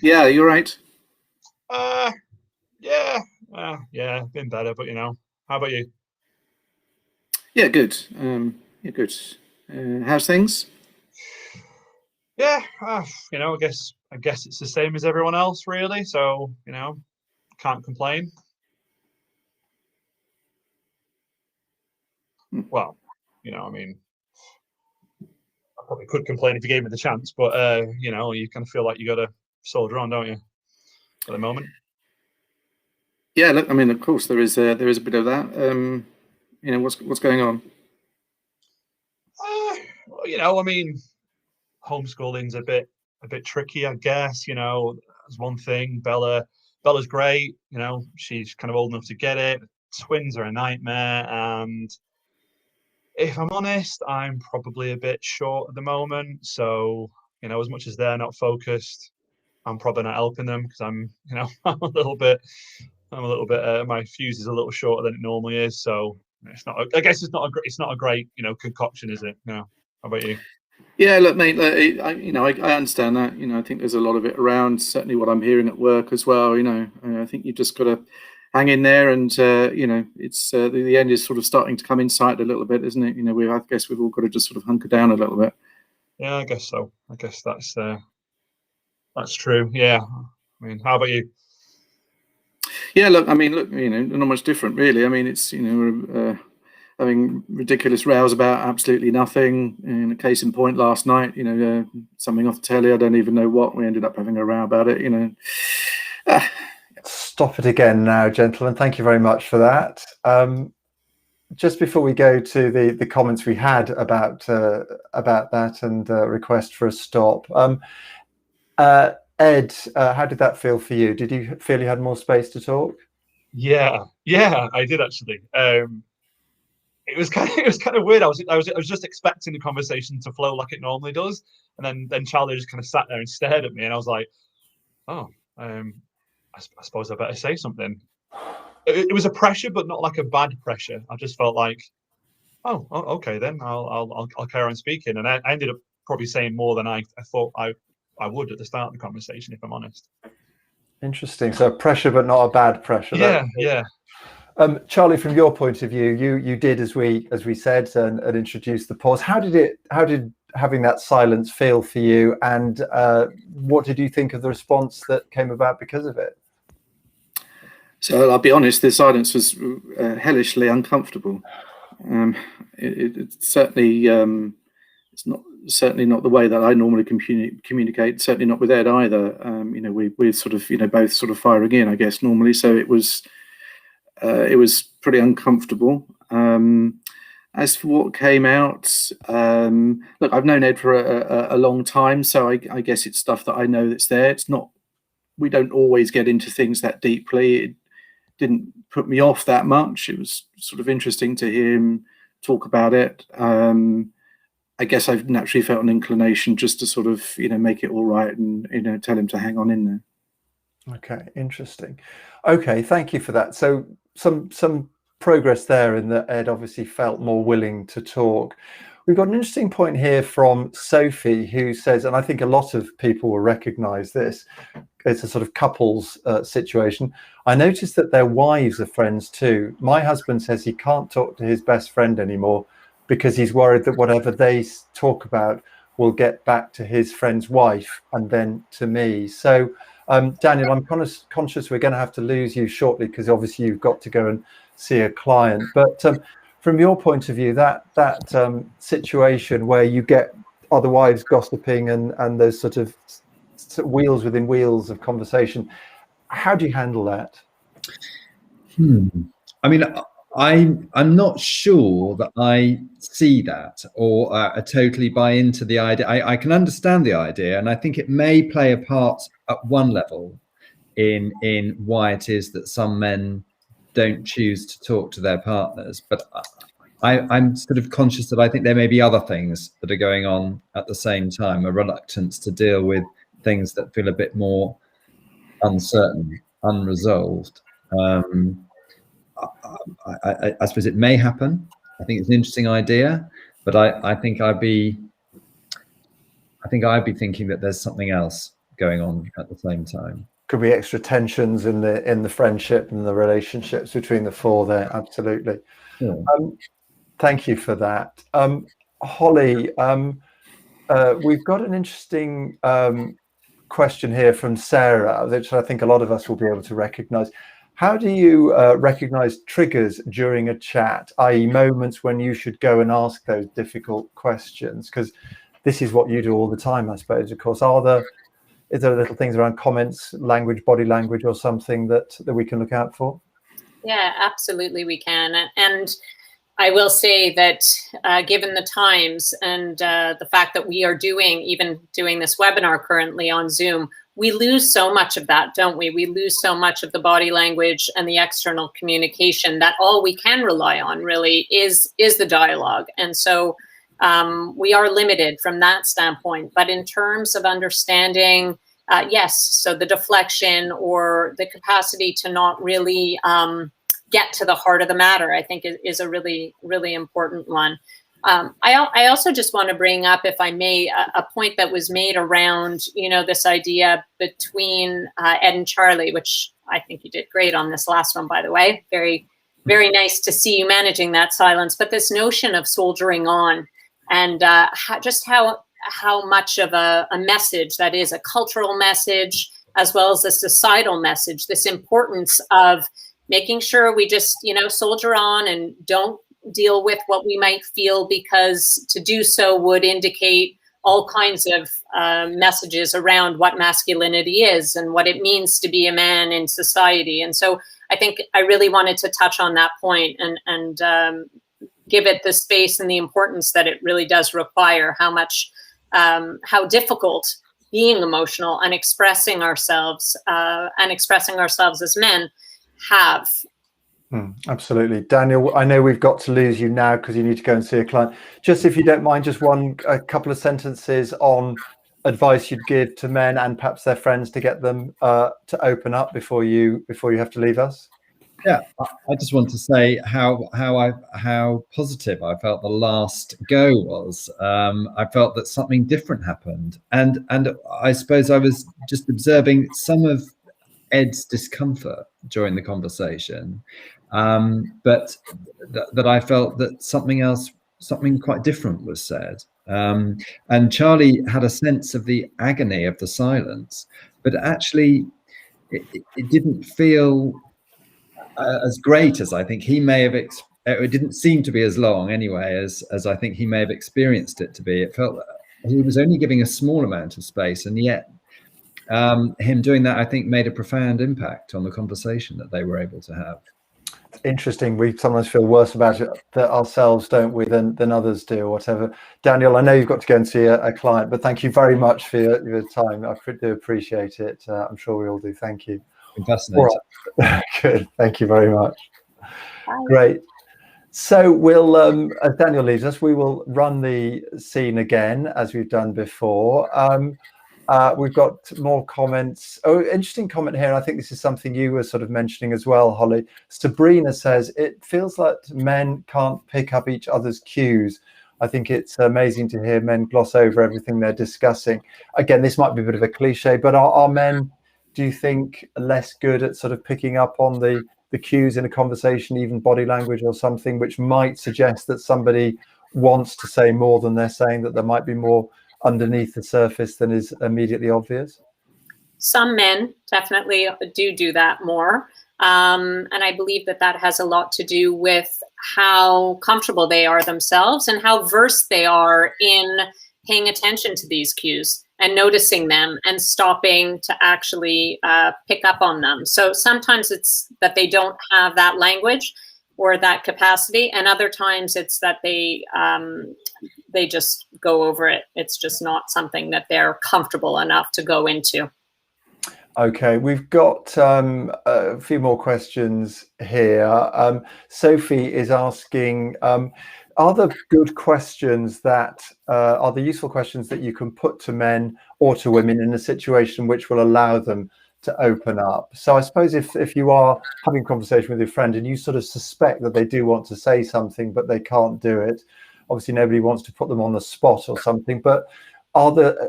Yeah, you're right. Yeah, been better, but how about you? Yeah, good. Yeah, good. How's things? Yeah, I guess it's the same as everyone else, really. So, can't complain. Well, I probably could complain if you gave me the chance, but you kind of feel like you got to soldier on, don't you, at the moment? Yeah, look, of course there is a bit of that. What's going on? Homeschooling's a bit tricky, I guess. That's one thing. Bella's great. She's kind of old enough to get it. Twins are a nightmare, and if I'm honest, I'm probably a bit short at the moment. So, as much as they're not focused, I'm probably not helping them because I'm a little bit. My fuse is a little shorter than it normally is. So it's not. I guess it's not a great concoction, is it? How about you? Yeah, look, mate. I understand that. I think there's a lot of it around. Certainly, what I'm hearing at work as well. I think you've just got to hang in there, and it's the end is sort of starting to come in sight a little bit, isn't it? I guess we've all got to just sort of hunker down a little bit. Yeah, I guess so. I guess that's true. Yeah. How about you? Yeah, look, not much different, really. It's we're having ridiculous rows about absolutely nothing. In a case in point, last night, something off the telly, I don't even know what. We ended up having a row about it. Stop it again now, gentlemen. Thank you very much for that. Just before we go to the comments we had about that and request for a stop, Ed, how did that feel for you? Did you feel you had more space to talk? Yeah, I did actually. It was kind of weird. I was just expecting the conversation to flow like it normally does, and then Charlie just kind of sat there and stared at me, and I was like, oh, I suppose I better say something. It was a pressure, but not like a bad pressure. I just felt like, oh, okay, then I'll carry on speaking, and I ended up probably saying more than I thought I would at the start of the conversation, if I'm honest. Interesting. So pressure, but not a bad pressure. Yeah. Charlie, from your point of view, you did as we said and introduced the pause. How did having that silence feel for you, and what did you think of the response that came about because of it? So I'll be honest, the silence was hellishly uncomfortable. It certainly it's certainly not the way that I normally communicate. Certainly not with Ed either. You know, we're sort of, you know, both sort of firing in, I guess, normally. So it was pretty uncomfortable. As for what came out, look, I've known Ed for a long time, so I guess it's stuff that I know that's there. It's not, we don't always get into things that deeply. It didn't put me off that much. It was sort of interesting to hear him talk about it. I guess I've naturally felt an inclination just to sort of, you know, make it all right and, you know, tell him to hang on in there. Okay, interesting. Okay, thank you for that. So some progress there in that Ed obviously felt more willing to talk. We've got an interesting point here from Sophie, who says, and I think a lot of people will recognize this, it's a sort of couples situation. I noticed that their wives are friends too. My husband says he can't talk to his best friend anymore because he's worried that whatever they talk about will get back to his friend's wife and then to me. So Daniel, I'm conscious we're going to have to lose you shortly because obviously you've got to go and see a client. But from your point of view, that situation where you get other wives gossiping and there's sort of wheels within wheels of conversation, how do you handle that? I mean, I'm not sure that I see that or totally buy into the idea. I can understand the idea, and I think it may play a part at one level in why it is that some men don't choose to talk to their partners. But I'm sort of conscious that I think there may be other things that are going on at the same time, a reluctance to deal with things that feel a bit more uncertain, unresolved. I suppose it may happen. I think it's an interesting idea, but I think I'd be thinking that there's something else going on at the same time. Could be extra tensions in the friendship and the relationships between the four there. Absolutely. Yeah. Thank you for that. Holly, we've got an interesting question here from Sarah, which I think a lot of us will be able to recognize. How do you recognize triggers during a chat, i.e. moments when you should go and ask those difficult questions? Because this is what you do all the time, I suppose. Of course, is there little things around comments, language, body language, or something that we can look out for? Yeah, absolutely we can. And I will say that given the times and the fact that we are even doing this webinar currently on Zoom, we lose so much of that, don't we? We lose so much of the body language and the external communication that all we can rely on really is the dialogue. And so we are limited from that standpoint. But in terms of understanding, yes, so the deflection or the capacity to not really get to the heart of the matter, I think is a really, really important one. I also just want to bring up, if I may, a point that was made around, this idea between Ed and Charlie, which I think you did great on this last one, by the way. Very, very nice to see you managing that silence. But this notion of soldiering on and how much of a message that is, a cultural message, as well as a societal message, this importance of making sure we just, soldier on and don't deal with what we might feel, because to do so would indicate all kinds of messages around what masculinity is and what it means to be a man in society. And so I think I really wanted to touch on that point and give it the space and the importance that it really does require, how difficult being emotional and expressing ourselves as men have. Absolutely. Daniel, I know we've got to lose you now because you need to go and see a client. Just if you don't mind, just a couple of sentences on advice you'd give to men and perhaps their friends to get them to open up before you have to leave us. Yeah, I just want to say how positive I felt the last go was. I felt that something different happened, and I suppose I was just observing some of Ed's discomfort during the conversation, but that I felt that something quite different was said. And Charlie had a sense of the agony of the silence, but actually it didn't feel as great as I think he may have. It didn't seem to be as long anyway as I think he may have experienced it to be. It felt he was only giving a small amount of space, and yet him doing that, I think, made a profound impact on the conversation that they were able to have. Interesting. We sometimes feel worse about it ourselves, don't we, than others do, or whatever. Daniel, I know you've got to go and see a client, but thank you very much for your time. I do appreciate it. I'm sure we all do. Thank you. Fascinating. All right. Good. Thank you very much. Bye. Great. So we'll, as Daniel leaves us, we will run the scene again as we've done before. We've got more comments. Oh, interesting comment here. I think this is something you were sort of mentioning as well, Holly. Sabrina says, it feels like men can't pick up each other's cues. I think it's amazing to hear men gloss over everything they're discussing. Again, this might be a bit of a cliche, but are men, do you think, less good at sort of picking up on the cues in a conversation, even body language or something, which might suggest that somebody wants to say more than they're saying, that there might be more underneath the surface than is immediately obvious? Some men definitely do that more. And I believe that has a lot to do with how comfortable they are themselves and how versed they are in paying attention to these cues and noticing them and stopping to actually pick up on them. So sometimes it's that they don't have that language or that capacity, and other times it's that they just go over it. It's just not something that they're comfortable enough to go into. Okay, we've got a few more questions here. Sophie is asking, are there good questions that are the useful questions that you can put to men or to women in a situation which will allow them to open up? So I suppose if you are having a conversation with your friend and you sort of suspect that they do want to say something but they can't do it, obviously nobody wants to put them on the spot or something, but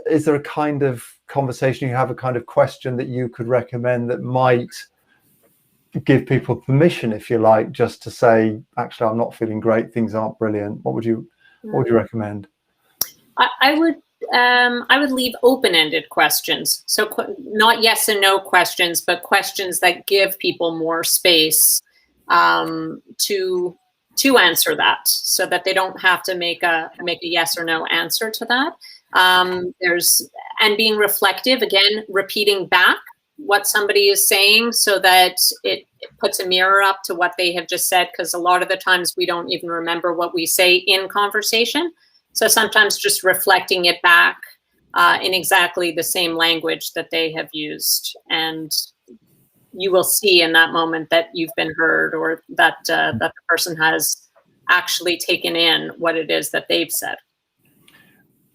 is there a kind of conversation you have, a kind of question that you could recommend that might give people permission, if you like, just to say, actually, I'm not feeling great, things aren't brilliant? What would you recommend? I would leave open-ended questions. So not yes and no questions, but questions that give people more space to answer that, so that they don't have to make a yes or no answer to that. And being reflective, again, repeating back what somebody is saying so that it puts a mirror up to what they have just said, because a lot of the times we don't even remember what we say in conversation. So sometimes just reflecting it back in exactly the same language that they have used, and you will see in that moment that you've been heard, or that the person has actually taken in what it is that they've said.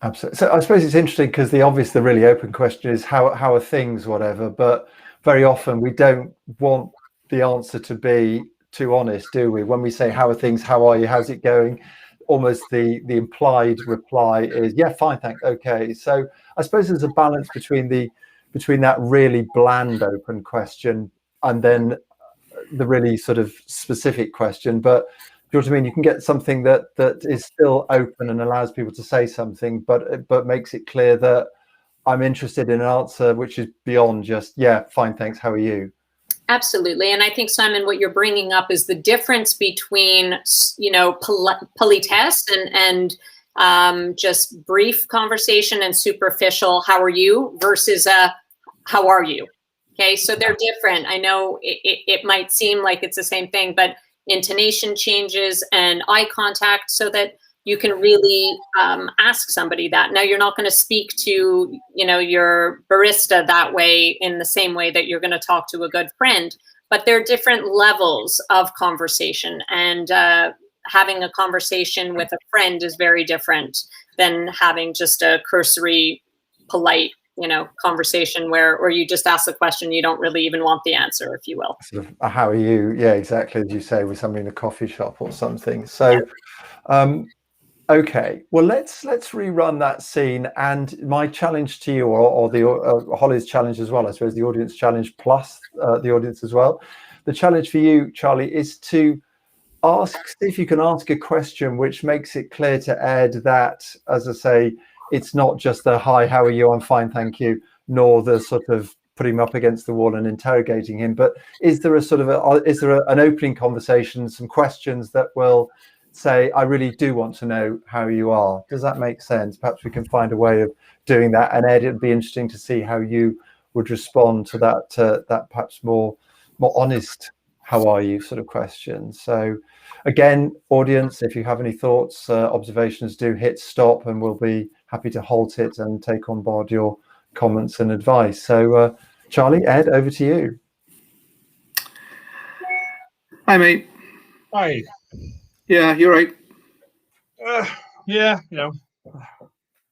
Absolutely. So I suppose it's interesting because the really open question is how are things, whatever, but very often we don't want the answer to be too honest, do we? When we say how are things, how are you, how's it going, almost the implied reply is, yeah, fine, thanks, okay. So I suppose there's a balance between that really bland open question and then the really sort of specific question. But do you know what I mean? You can get something that is still open and allows people to say something, but makes it clear that I'm interested in an answer which is beyond just, yeah, fine, thanks, how are you? Absolutely. And I think, Simon, what you're bringing up is the difference between, politesse and just brief conversation and superficial, how are you, versus how are you? Okay, so they're different. I know it might seem like it's the same thing, but intonation changes and eye contact, so that you can really ask somebody that. Now, you're not going to speak to, your barista that way, in the same way that you're going to talk to a good friend, but there are different levels of conversation, and having a conversation with a friend is very different than having just a cursory, polite, conversation where you just ask the question, you don't really even want the answer, if you will. Sort of, how are you? Yeah, exactly, as you say, with somebody in a coffee shop or something. So, yeah. Okay, well, let's rerun that scene. And my challenge to you, or the Holly's challenge as well, I suppose, the audience challenge plus the audience as well. The challenge for you, Charlie, is to see if you can ask a question which makes it clear to Ed that, as I say, it's not just the hi, how are you, I'm fine, thank you, nor the sort of putting him up against the wall and interrogating him. But is there an opening conversation, some questions that will say, I really do want to know how you are. Does that make sense? Perhaps we can find a way of doing that. And Ed, it'd be interesting to see how you would respond to that perhaps more honest, how are you sort of question. So again, audience, if you have any thoughts, observations, do hit stop and we'll be happy to halt it and take on board your comments and advice. So Charlie, Ed, over to you. Hi, mate. Hi. Yeah, you're right. Yeah,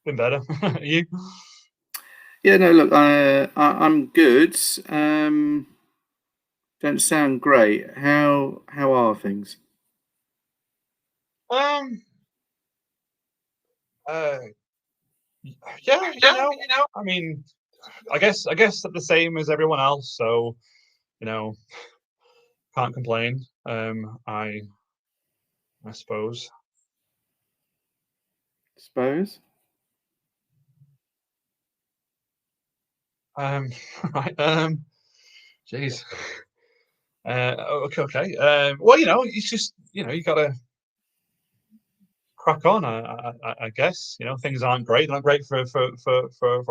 been better. You? Yeah, no, look, I'm good. Don't sound great. How are things? Yeah, I mean, I guess the same as everyone else. So, can't complain. I suppose. Suppose. Right. Jeez. Okay. Well, it's just you gotta crack on. I guess things aren't great. They're not great for a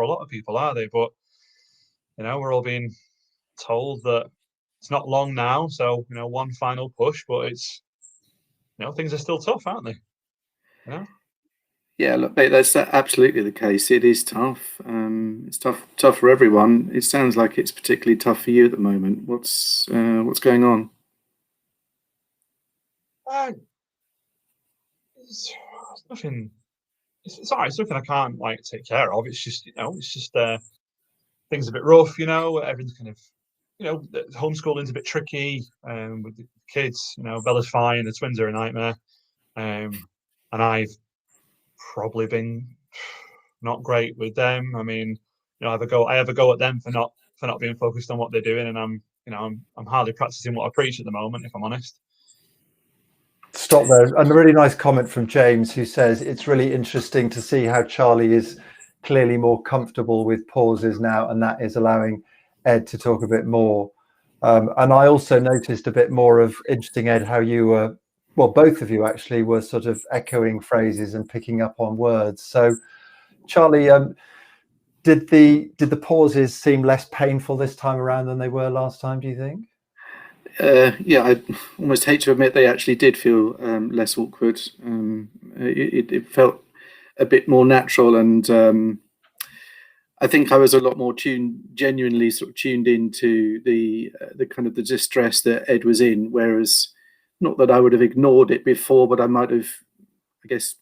lot of people, are they? But we're all being told that it's not long now. So one final push, but it's things are still tough, aren't they? Yeah, look, mate, that's absolutely the case. It is tough. It's tough for everyone. It sounds like it's particularly tough for you at the moment. What's going on? It's nothing. It's all right. It's nothing I can't take care of. It's just it's just things a bit rough. Everything's kind of homeschooling's a bit tricky with the kids. Bella's fine. The twins are a nightmare, and I've probably been not great with them. I mean, I have a go at them for not being focused on what they're doing, and I'm hardly practicing what I preach at the moment, if I'm honest. Stop there. And a really nice comment from James, who says it's really interesting to see how Charlie is clearly more comfortable with pauses now, and that is allowing Ed to talk a bit more. And I also noticed a bit more of, interesting, Ed, how you were, well, both of you actually were sort of echoing phrases and picking up on words. So Charlie, did the pauses seem less painful this time around than they were last time, do you think? Yeah, I almost hate to admit they actually did feel less awkward. It felt a bit more natural, and I think I was a lot more genuinely sort of tuned into the kind of the distress that Ed was in. Whereas, not that I would have ignored it before, but I might have, I guess,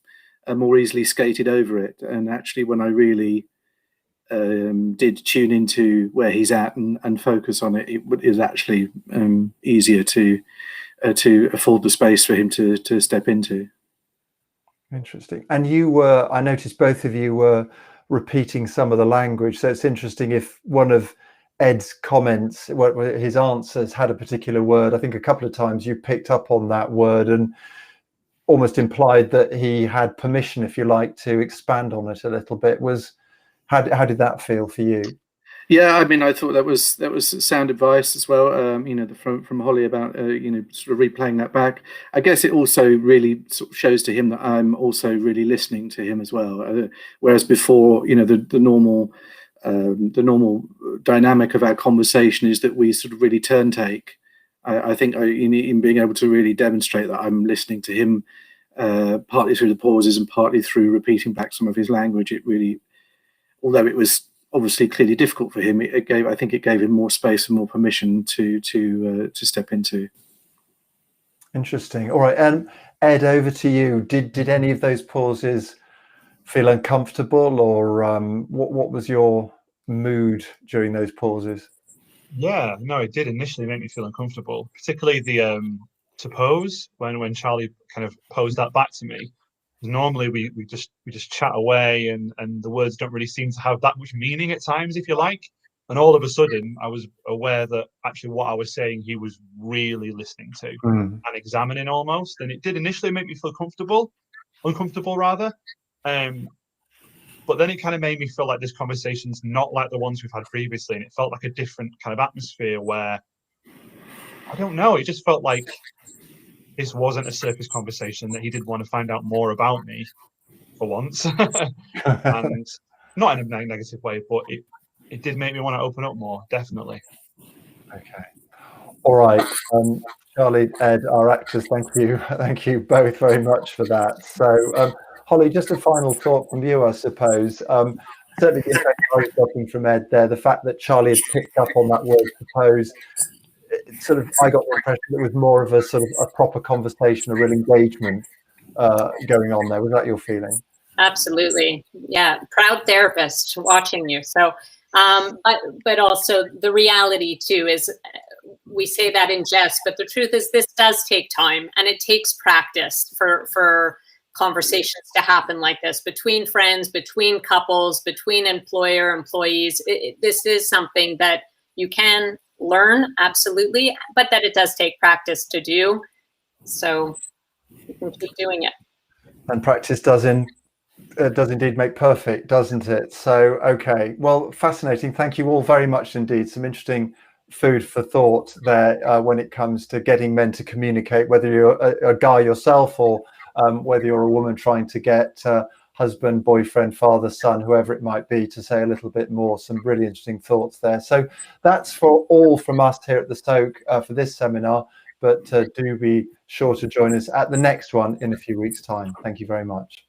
more easily skated over it. And actually, when I really did tune into where he's at and focus on it, it is actually easier to afford the space for him to step into. Interesting. And I noticed both of you were repeating some of the language. So it's interesting if one of Ed's comments, his answers had a particular word. I think a couple of times you picked up on that word and almost implied that he had permission, if you like, to expand on it a little bit. How did that feel for you? Yeah, I mean, I thought that was sound advice as well. From Holly about sort of replaying that back. I guess it also really sort of shows to him that I'm also really listening to him as well. Whereas before, the normal dynamic of our conversation is that we sort of really turn take. I think in being able to really demonstrate that I'm listening to him, partly through the pauses and partly through repeating back some of his language, it really, although it was obviously clearly difficult for him, I think it gave him more space and more permission to step into. Interesting. All right, and Ed, over to you. Did any of those pauses feel uncomfortable, or what was your mood during those pauses? Yeah, no, it did initially make me feel uncomfortable, particularly the to pose when Charlie kind of posed that back to me. Normally we just chat away and the words don't really seem to have that much meaning at times, if you like. And all of a sudden I was aware that actually what I was saying he was really listening to and examining almost. And it did initially make me feel uncomfortable rather. But then it kind of made me feel like this conversation's not like the ones we've had previously, and it felt like a different kind of atmosphere where, I don't know, it just felt like this wasn't a surface conversation, that he did want to find out more about me for once. And not in a negative way, but it did make me want to open up more, definitely. Okay. All right. Charlie, Ed, our actors, thank you both very much for that. So, Holly, just a final thought from you, I suppose. Certainly the effect I was getting from Ed there, the fact that Charlie had picked up on that word "propose," sort of, I got the impression that it was more of a sort of a proper conversation, a real engagement going on there. Was that your feeling? Absolutely. Yeah. Proud therapist watching you. So, but also the reality too is we say that in jest, but the truth is this does take time, and it takes practice for conversations to happen like this between friends, between couples, between employer, employees. This is something that you can learn, absolutely, but that it does take practice to do. So you can keep doing it. And practice does indeed make perfect, doesn't it? So, okay, well, fascinating. Thank you all very much indeed. Some interesting food for thought there when it comes to getting men to communicate, whether you're a guy yourself or whether you're a woman trying to get husband, boyfriend, father, son, whoever it might be, to say a little bit more. Some really interesting thoughts there. So that's for all from us here at the Stoke for this seminar, but do be sure to join us at the next one in a few weeks' time. Thank you very much.